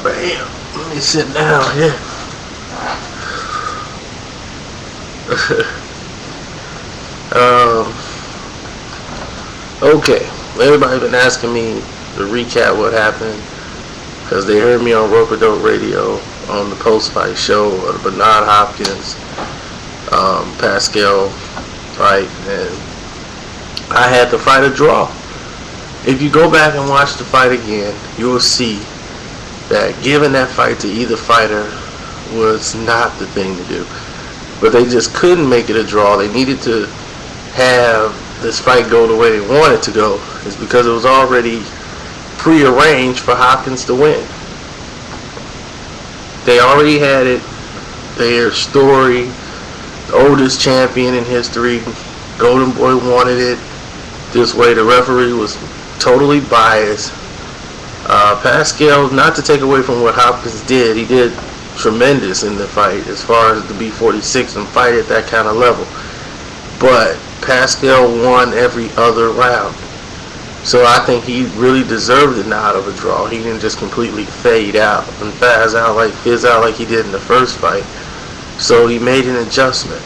Bam. Let me sit down here. Okay. Everybody been asking me to recap what happened because they heard me on Rope-A-Dope Radio on the post-fight show of the Bernard Hopkins Pascal fight, and I had the fight a draw. If you go back and watch the fight again, you will see that giving that fight to either fighter was not the thing to do. But they just couldn't make it a draw. They needed to have this fight go the way they wanted to go. It's because it was already prearranged for Hopkins to win. They already had it. Their story, the oldest champion in history, Golden Boy wanted it this way. The referee was totally biased. Pascal, not to take away from what Hopkins did, he did tremendous in the fight as far as the B46 and fight at that kind of level. But Pascal won every other round. So I think he really deserved the nod of a draw. He didn't just completely fade out and fizz out like he did in the first fight. So he made an adjustment.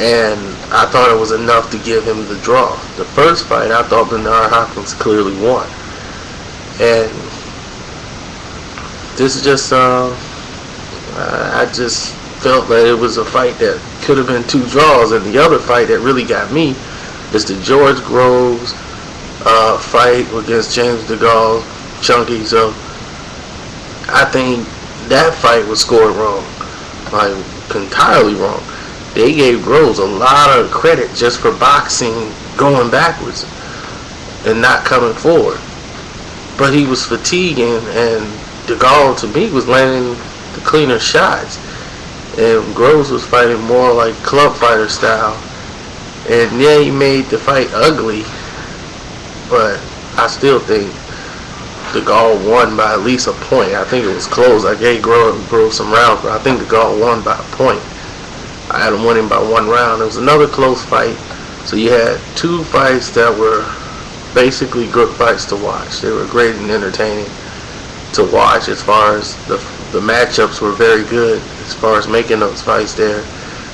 And I thought it was enough to give him the draw. The first fight, I thought Bernard Hopkins clearly won. And this is just, I just felt that it was a fight that could have been two draws. And the other fight that really got me is the George Groves fight against James Degale, Chunky. So I think that fight was scored wrong, like entirely wrong. They gave Groves a lot of credit just for boxing going backwards and not coming forward. But he was fatiguing, and Degale, to me, was landing the cleaner shots. And Groves was fighting more like club fighter style. And yeah, he made the fight ugly, but I still think Degale won by at least a point. I think it was close. I gave Groves some rounds, but I think Degale won by a point. I had him winning by one round. It was another close fight. So you had two fights that were basically good fights to watch. They were great and entertaining to watch. As far as the matchups were very good. As far as making those fights there,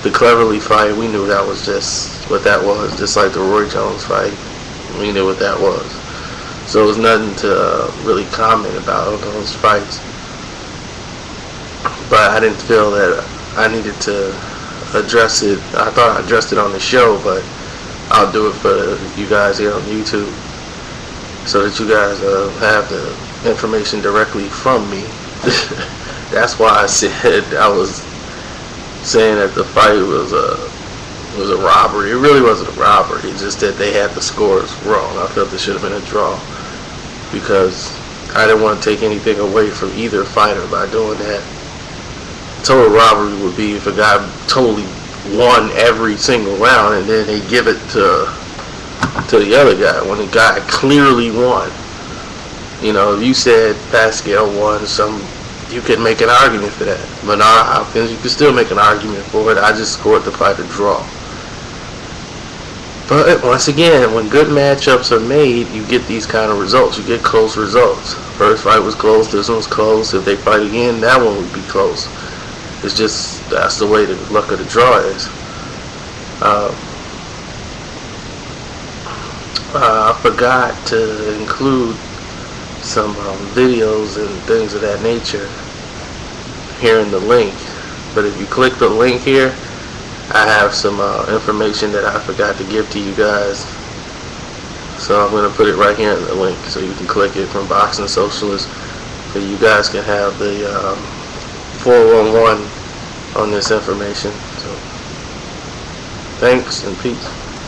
the Cleverly fight, we knew that was just what that was. Just like the Roy Jones fight, we knew what that was. So it was nothing to really comment about on those fights. But I didn't feel that I needed to address it. I thought I addressed it on the show, but I'll do it for you guys here on YouTube so that you guys have the information directly from me. That's why I said I was saying that the fight was a robbery. It really wasn't a robbery. It's just that they had the scores wrong. I felt it should have been a draw because I didn't want to take anything away from either fighter by doing that. Total robbery would be if a guy totally won every single round and then they give it to the other guy when the guy clearly won. You know, if you said Pascal won, you could make an argument for that. Bernard Hopkins, you could still make an argument for it. I just scored the fight a draw. But once again, when good matchups are made, you get these kind of results. You get close results. First fight was close. This one was close. If they fight again, that one would be close. It's just, that's the way the luck of the draw is. I forgot to include some videos and things of that nature here in the link. But if you click the link here, I have some information that I forgot to give to you guys. So I'm going to put it right here in the link so you can click it from Boxing Socialist so you guys can have the 411 on this information. So thanks and peace.